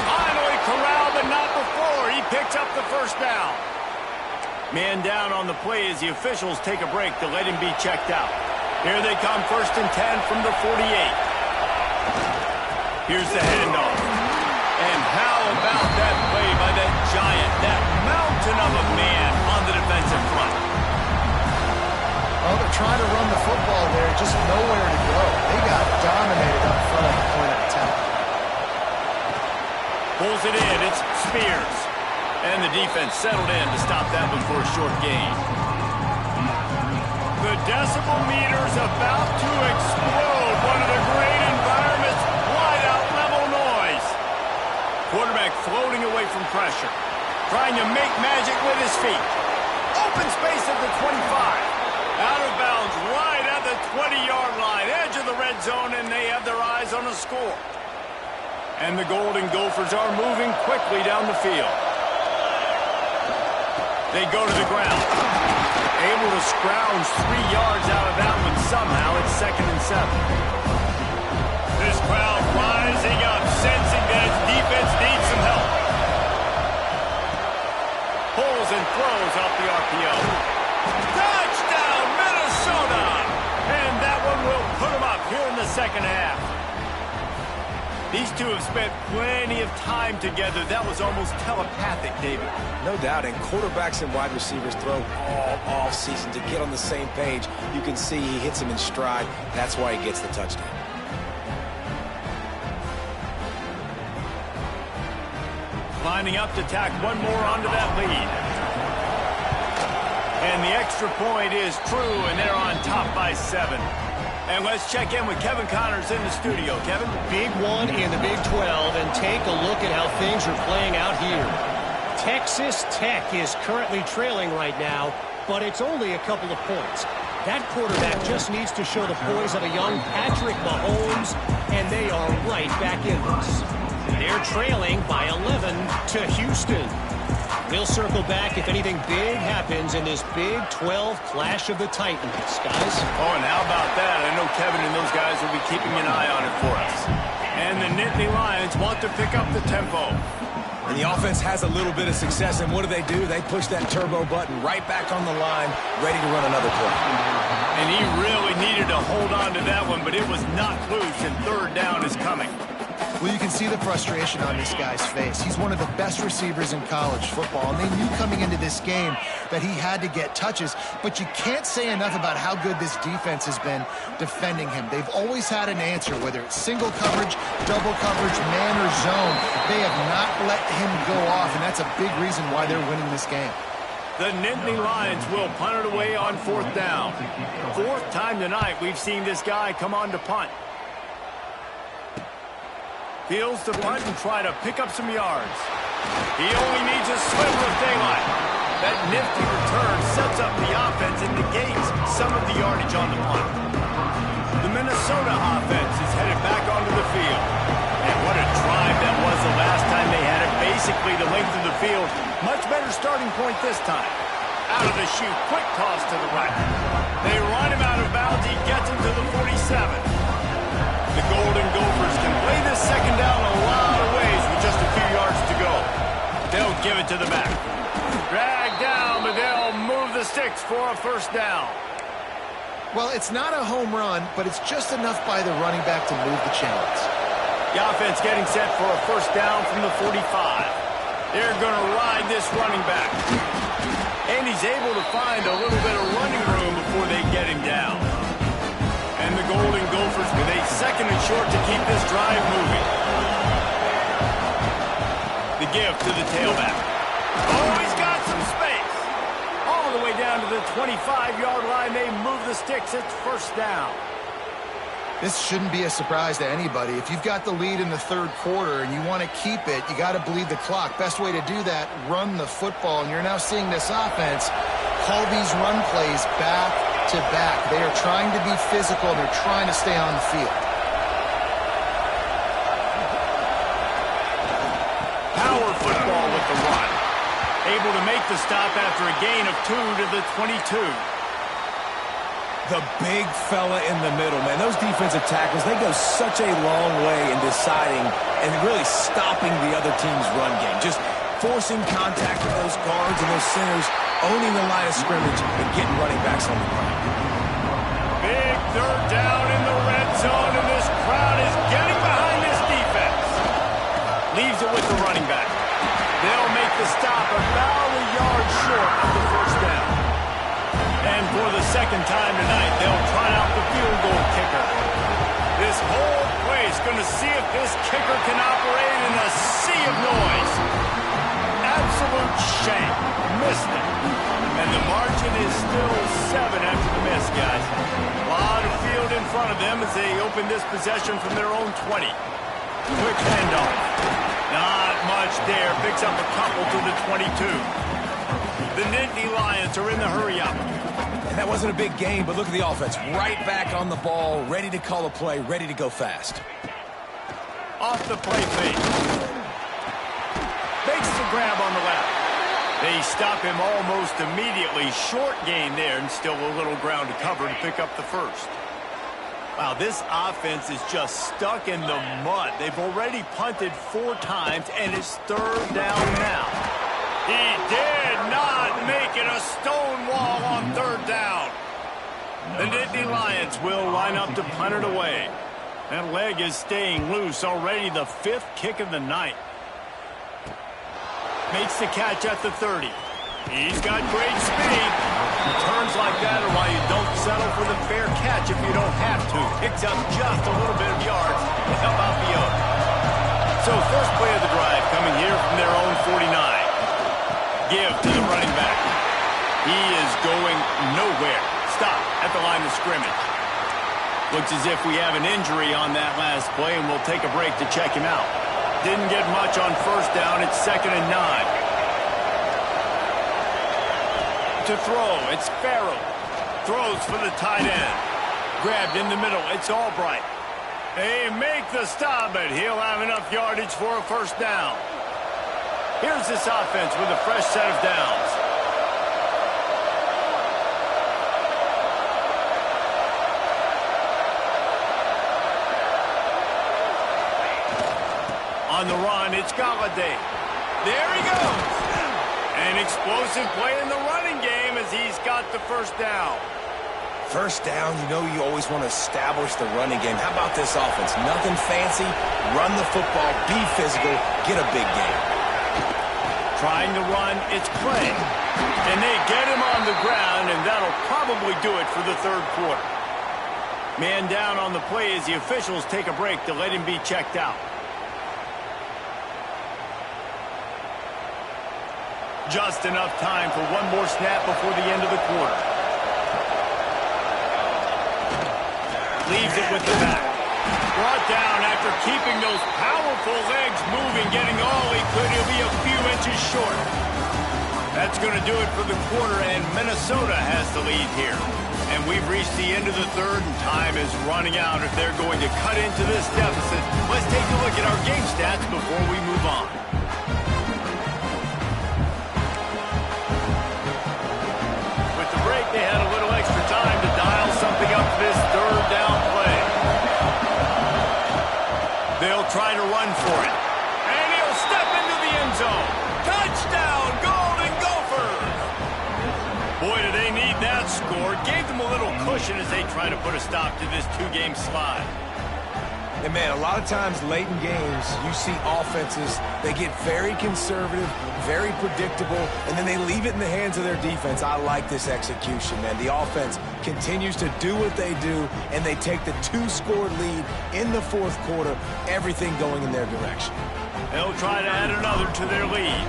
Finally corralled, but not before. He picks up the 1st down. Man down on the play as the officials take a break to let him be checked out. Here they come, 1st and 10 from the 48. Here's the handoff. And how about that play by that giant, that mountain of a man on the defensive front? Well, they're trying to run the football there, just nowhere to go. They got dominated up front at the point of attack. Pulls it in, it's Spears. And the defense settled in to stop that one for a short gain. The decibel meter's about to explode. One of the great environments, wide out level noise. Quarterback floating away from pressure. Trying to make magic with his feet. Open space at the 25. Out of bounds right at the 20-yard line. Edge of the red zone, and they have their eyes on a score. And the Golden Gophers are moving quickly down the field. They go to the ground. Able to scrounge 3 yards out of that one somehow. It's 2nd and 7. This crowd rising up, sensing that its defense needs some help. Pulls and throws off the RPO. Touchdown, Minnesota! And that one will put them up here in the 2nd half. These two have spent plenty of time together. That was almost telepathic, David. No doubt, and quarterbacks and wide receivers throw all off-season to get on the same page. You can see he hits him in stride. That's why he gets the touchdown. Lining up to tack one more onto that lead. And the extra point is true, and they're on top by 7. And let's check in with Kevin Connors in the studio. Kevin? Big one in the Big 12, and take a look at how things are playing out here. Texas Tech is currently trailing right now, but it's only a couple of points. That quarterback just needs to show the poise of a young Patrick Mahomes, and they are right back in this. They're trailing by 11 to Houston. We'll circle back if anything big happens in this Big 12 clash of the Titans, guys. Oh, and how about that? I know Kevin and those guys will be keeping an eye on it for us. And the Nittany Lions want to pick up the tempo. And the offense has a little bit of success, and what do? They push that turbo button right back on the line, ready to run another play. And he really needed to hold on to that one, but it was knocked loose, and third down is coming. Well, you can see the frustration on this guy's face. He's one of the best receivers in college football, and they knew coming into this game that he had to get touches, but you can't say enough about how good this defense has been defending him. They've always had an answer, whether it's single coverage, double coverage, man or zone. They have not let him go off, and that's a big reason why they're winning this game. The Nittany Lions will punt it away on fourth down. Fourth time tonight we've seen this guy come on to punt. Fields to punt and try to pick up some yards. He only needs a sliver of daylight. That nifty return sets up the offense and negates some of the yardage on the punt. The Minnesota offense is headed back onto the field. And what a drive that was the last time they had it. Basically the length of the field. Much better starting point this time. Out of the chute, quick toss to the right. They run him out of bounds. He gets him to the 47. The Golden Gophers can play this second down a lot of ways with just a few yards to go. They'll give it to the back. Drag down, but they'll move the sticks for a first down. Well, it's not a home run, but it's just enough by the running back to move the chains. The offense getting set for a first down from the 45. They're going to ride this running back. And he's able to find a little bit of running room before they get him down. And the Golden Gophers with a second and short to keep this drive moving. The give to the tailback. Oh, he's got some space. All the way down to the 25-yard line. They move the sticks. It's first down. This shouldn't be a surprise to anybody. If you've got the lead in the third quarter and you want to keep it, you got to bleed the clock. Best way to do that, run the football. And you're now seeing this offense call these run plays back to back. They are trying to be physical. They're trying to stay on the field. Power football with the run. Able to make the stop after a gain of 2 to the 22. The big fella in the middle, man. Those defensive tackles, they go such a long way in deciding and really stopping the other team's run game. Just forcing contact with those guards and those centers, owning the line of scrimmage and getting running backs on the ground. Big third down in the red zone, and this crowd is getting behind this defense. Leaves it with the running back. They'll make the stop about a yard short of the first down. And for the second time tonight, they'll try out the field goal kicker. This whole place going to see if this kicker can operate in a sea of noise. Absolute shame. Missed it. And the margin is still 7 after the miss, guys. A lot of field in front of them as they open this possession from their own 20. Quick handoff. Not much there. Picks up a couple to the 22. The Nittany Lions are in the hurry-up. And that wasn't a big game, but look at the offense. Right back on the ball, ready to call a play, ready to go fast. Off the play fake. Makes the grab on the left. They stop him almost immediately. Short gain there, and still a little ground to cover to pick up the first. Wow, this offense is just stuck in the mud. They've already punted 4 times, and it's third down now. He did not make it a stone wall on third down. The Nittany Lions will line up to punt it away. That leg is staying loose. Already the 5th kick of the night. Makes the catch at the 30. He's got great speed. Turns like that are why you don't settle for the fair catch if you don't have to. Picks up just a little bit of yards to help out the other. So first play of the drive coming here from their own 49. Give to the running back. He is going nowhere. Stop at the line of scrimmage. Looks as if we have an injury on that last play, and we'll take a break to check him out. Didn't get much on first down. It's 2nd and 9. To throw, it's Farrell. Throws for the tight end. Grabbed in the middle, it's Albright. They make the stop, but he'll have enough yardage for a first down. Here's this offense with a fresh set of downs. On the run, it's Galladay. There he goes. An explosive play in the running game as he's got the first down. First down, you know you always want to establish the running game. How about this offense? Nothing fancy. Run the football, be physical, get a big game. Trying to run, it's Clay. And they get him on the ground, and that'll probably do it for the third quarter. Man down on the play as the officials take a break to let him be checked out. Just enough time for one more snap before the end of the quarter. Leaves it with the back. Brought down after keeping those powerful legs moving, getting all he could. He'll be a few inches short. That's going to do it for the quarter, and Minnesota has the lead here. And we've reached the end of the third, and time is running out if they're going to cut into this deficit. Let's take a look at our game stats before we move on. They had a little extra time to dial something up this third down play. They'll try to run for it. And he'll step into the end zone. Touchdown, Golden Gophers! Boy, do they need that score. Gave them a little cushion as they try to put a stop to this two-game slide. And, man, a lot of times late in games, you see offenses, they get very conservative, very predictable, and then they leave it in the hands of their defense. I like this execution, man. The offense continues to do what they do, and they take the two-score lead in the fourth quarter, everything going in their direction. They'll try to add another to their lead.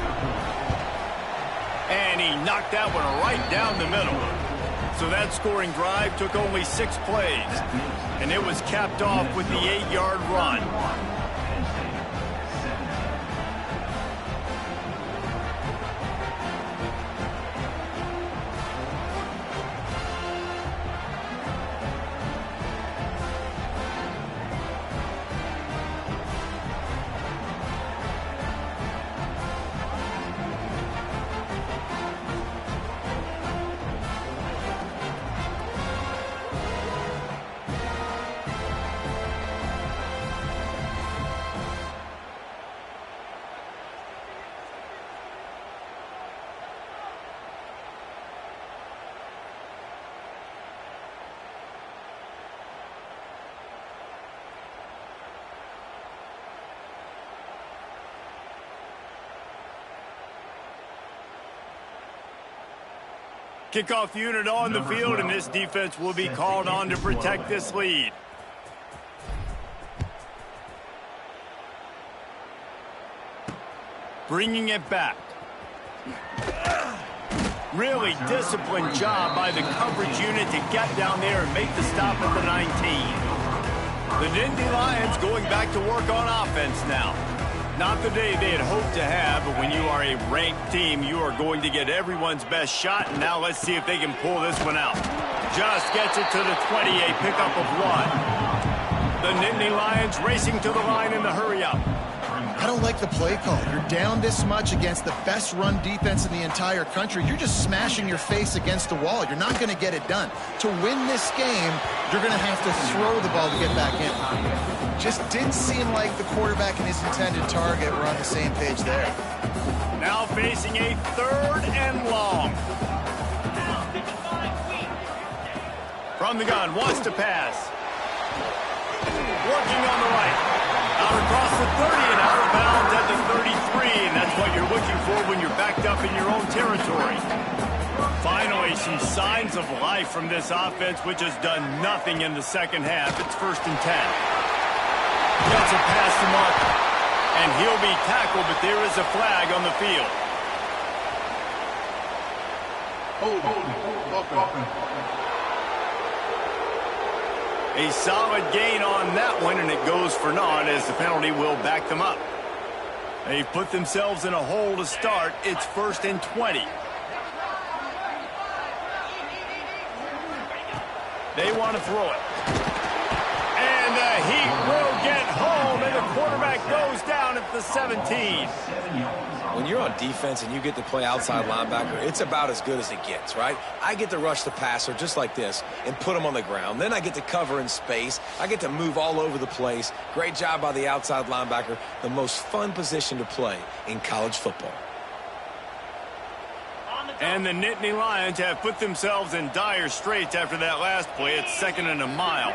And he knocked that one right down the middle. So that scoring drive took only 6 plays, and it was capped off with the 8-yard run. Kickoff unit on the field, and this defense will be called on to protect this lead. Bringing it back. Really disciplined job by the coverage unit to get down there and make the stop at the 19. The Nittany Lions going back to work on offense now. Not the day they had hoped to have, but when you are a ranked team, you are going to get everyone's best shot, and now let's see if they can pull this one out. Just gets it to the 20, a pickup of 1. The Nittany Lions racing to the line in the hurry-up. I don't like the play call. You're down this much against the best run defense in the entire country. You're just smashing your face against the wall. You're not going to get it done. To win this game, you're going to have to throw the ball to get back in. Just didn't seem like the quarterback and his intended target were on the same page there. Now facing a 3rd and long. From the gun, wants to pass. Working on the right. Out across the 30 and out of bounds at the 33, and that's what you're looking for when you're backed up in your own territory. Finally, some signs of life from this offense, which has done nothing in the second half. It's 1st and 10. Gets it past the marker, and he'll be tackled, but there is a flag on the field. A solid gain on that one, and it goes for naught as the penalty will back them up. They've put themselves in a hole to start. It's 1st and 20. They want to throw it. And the Heat will get home, and the quarterback goes down at the 17. When you're on defense and you get to play outside linebacker, it's about as good as it gets, right? I get to rush the passer just like this and put him on the ground. Then I get to cover in space. I get to move all over the place. Great job by the outside linebacker. The most fun position to play in college football. And the Nittany Lions have put themselves in dire straits after that last play. It's 2nd and a mile.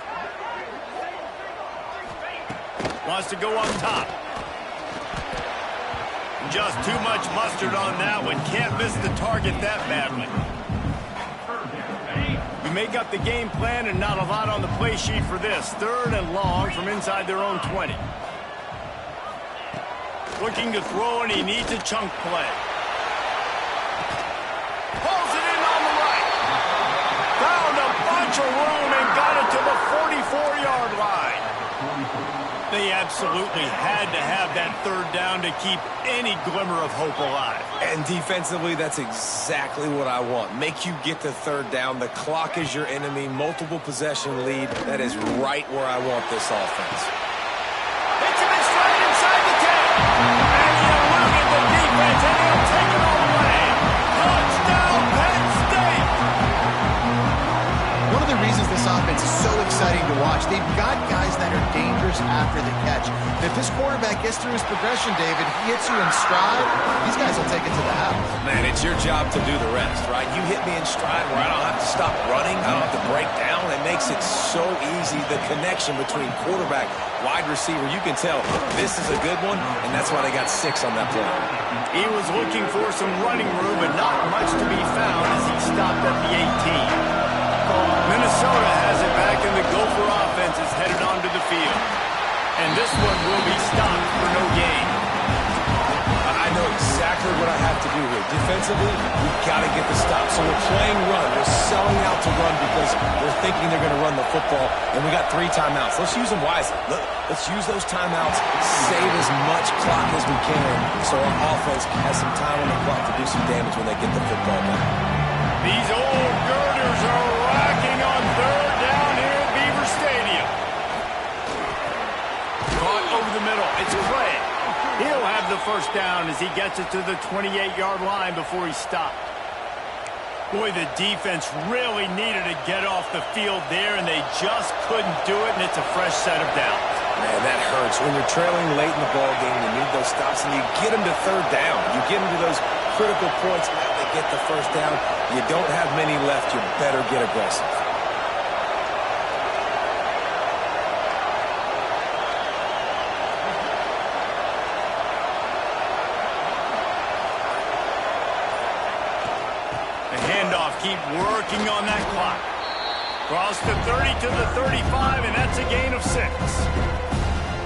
Wants to go up top. Just too much mustard on that one. Can't miss the target that badly. You make up the game plan and not a lot on the play sheet for this. 3rd and long from inside their own 20. Looking to throw, and he needs a chunk play. Pulls it in on the right. Found a bunch of room and got it to the 44-yard line. They absolutely had to have that 3rd down to keep any glimmer of hope alive. And defensively, that's exactly what I want. Make you get the 3rd down. The clock is your enemy. Multiple possession lead. That is right where I want this offense. Hits him in straight inside the 10. And he eluded the defense, and he'll take it all away. Touchdown, Penn State! One of the reasons this offense is so exciting to watch, they've got guys that are dangerous after the catch. And if this quarterback gets through his progression, David, he hits you in stride, these guys will take it to the house. Man, it's your job to do the rest, right? You hit me in stride where I don't have to stop running. I don't have to break down. It makes it so easy. The connection between quarterback, wide receiver, you can tell this is a good one, and that's why they got 6 on that play. He was looking for some running room, but not much to be found as he stopped at the 18. Minnesota has it back, and the Gopher offense is headed onto the field. And this one will be stopped for no gain. I know exactly what I have to do here. Defensively, we've got to get the stop. So we're playing run. We're selling out to run because we're thinking they're going to run the football, and we got 3 timeouts. Let's use them wisely. Let's use those timeouts, save as much clock as we can so our offense has some time on the clock to do some damage when they get the football back. These old girders are racking on 3rd down here at Beaver Stadium. Caught over the middle. It's Craig. He'll have the 1st down as he gets it to the 28-yard line before he stopped. Boy, the defense really needed to get off the field there, and they just couldn't do it, and it's a fresh set of downs. Man, that hurts. When you're trailing late in the ball game, you need those stops, and you get them to 3rd down. You get them to those critical points. Now they get the 1st down. You don't have many left. You better get aggressive. The handoff, keep working on that clock. Cross the 30 to the 35, and that's a gain of 6.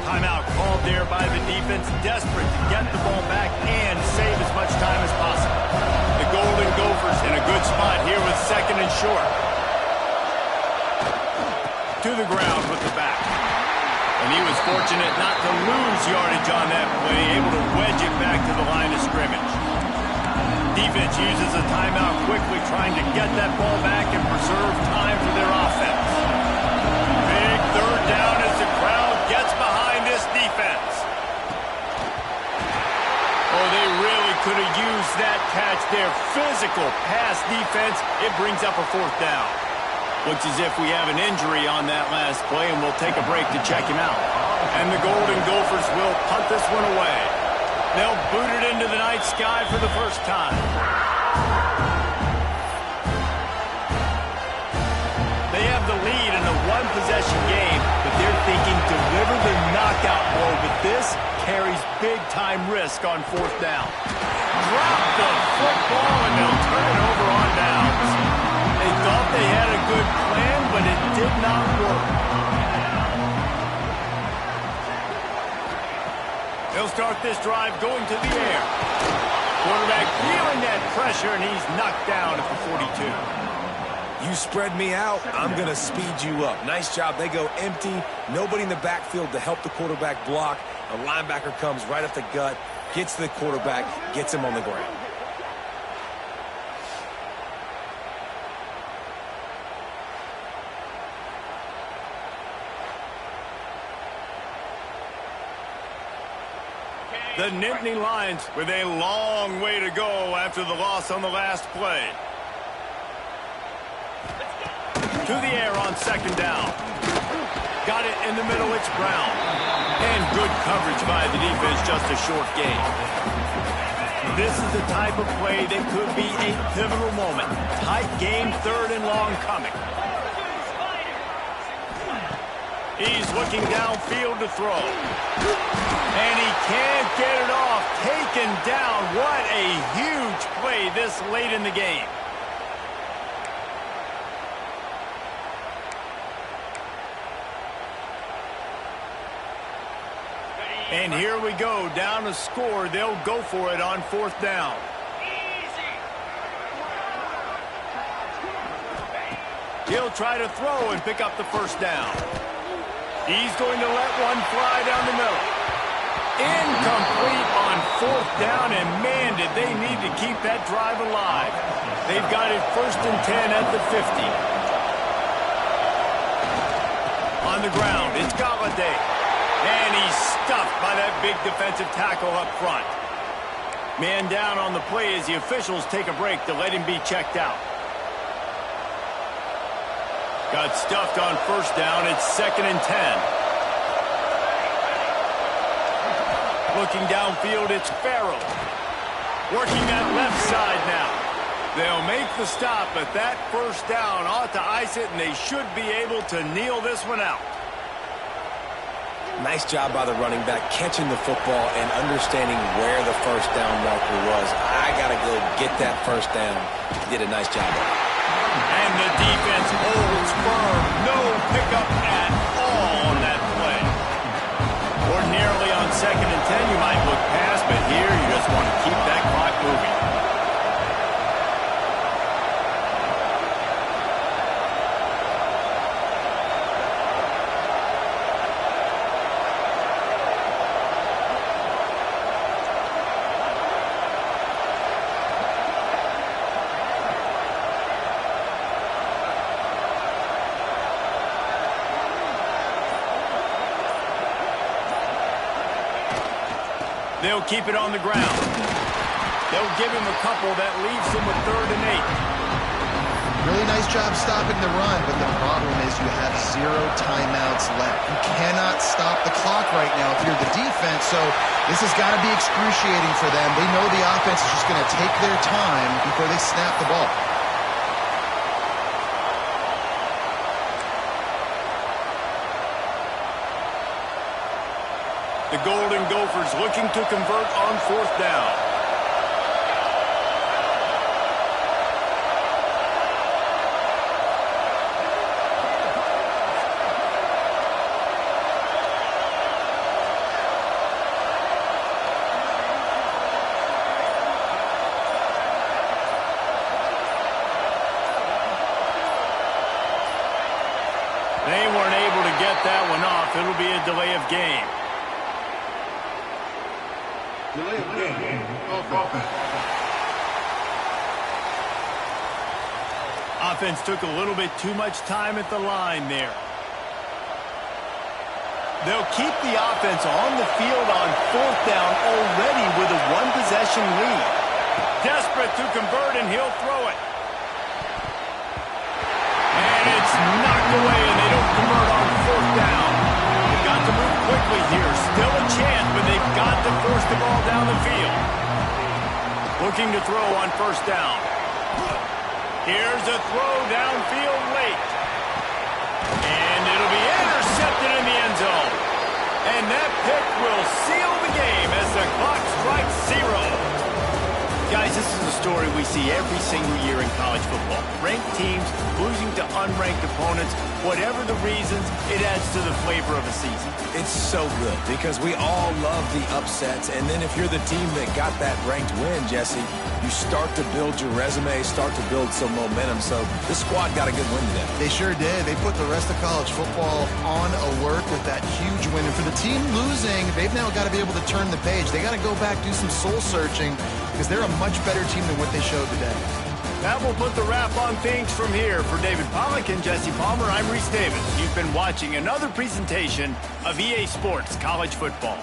Timeout called there by the defense, desperate to get the ball back and save as much time as possible. The Golden Gophers in a good spot here with 2nd and short. To the ground with the back. And he was fortunate not to lose yardage on that play, able to wedge it back to the line of scrimmage. Defense uses a timeout quickly, trying to get that ball back and preserve time for their offense. Big 3rd down as the crowd gets behind this defense. Oh, they really could have used that catch there. Physical pass defense. It brings up a 4th down. Looks as if we have an injury on that last play, and we'll take a break to check him out. And the Golden Gophers will punt this one away. They'll boot it into the night sky for the 1st time. They have the lead in a 1-possession game, but they're thinking deliver the knockout blow, but this carries big-time risk on 4th down. Drop the football, and they'll turn it over on downs. They thought they had a good plan, but it did not work. They'll start this drive going to the air. Quarterback feeling that pressure, and he's knocked down at the 42. You spread me out, I'm going to speed you up. Nice job. They go empty. Nobody in the backfield to help the quarterback block. A linebacker comes right up the gut, gets to the quarterback, gets him on the ground. The Nittany Lions with a long way to go after the loss on the last play. To the air on second down. Got it in the middle, it's Brown. And good coverage by the defense, just a short gain. This is the type of play that could be a pivotal moment. Tight game, third and long coming. He's looking downfield to throw. And he can't get it off. Taken down. What a huge play this late in the game. And here we go. Down to score. They'll go for it on fourth down. He'll try to throw and pick up the first down. He's going to let one fly down the middle. Incomplete on fourth down, and man, did they need to keep that drive alive. They've got it first and 10 at the 50. On the ground, it's Galladay. And he's stuffed by that big defensive tackle up front. Man down on the play as the officials take a break to let him be checked out. Got stuffed on first down. It's second and 10. Looking downfield, it's Farrell. Working that left side now. They'll make the stop, but that first down ought to ice it, and they should be able to kneel this one out. Nice job by the running back, catching the football and understanding where the first down marker was. I got to go get that first down. He did a nice job of it. And the defense holds firm. No pickup at all on that play. Ordinarily on second and 10, you might look past, but here you just want to keep that clock moving. They'll keep it on the ground. They'll give him a couple that leaves him with third and 8. Really nice job stopping the run, but the problem is you have 0 timeouts left. You cannot stop the clock right now if you're the defense, so this has got to be excruciating for them. They know the offense is just going to take their time before they snap the ball. The Golden Gophers looking to convert on fourth down. They weren't able to get that one off. It'll be a delay of game. Delay of game. Offense took a little bit too much time at the line there. They'll keep the offense on the field on fourth down already with a one-possession lead. Desperate to convert, and he'll throw it. And it's knocked away, and they don't convert on fourth down. They've got to move quickly here. Still a chance, but they've got to force the ball down the field. Looking to throw on first down. Here's a throw downfield late. And it'll be intercepted in the end zone. And that pick will seal the game as the clock strikes 0. Guys, this is a story we see every single year in college football. Ranked teams losing to unranked opponents. Whatever the reasons, it adds to the flavor of a season. It's so good because we all love the upsets. And then if you're the team that got that ranked win, Jesse, you start to build your resume, start to build some momentum. So this squad got a good win today. They sure did. They put the rest of college football on alert with that huge win. And for the team losing, they've now got to be able to turn the page. They got to go back, do some soul searching, because they're a much better team than what they showed today. That will put the wrap on things from here. For David Pollack and Jesse Palmer, I'm Reese Davis. You've been watching another presentation of EA Sports College Football.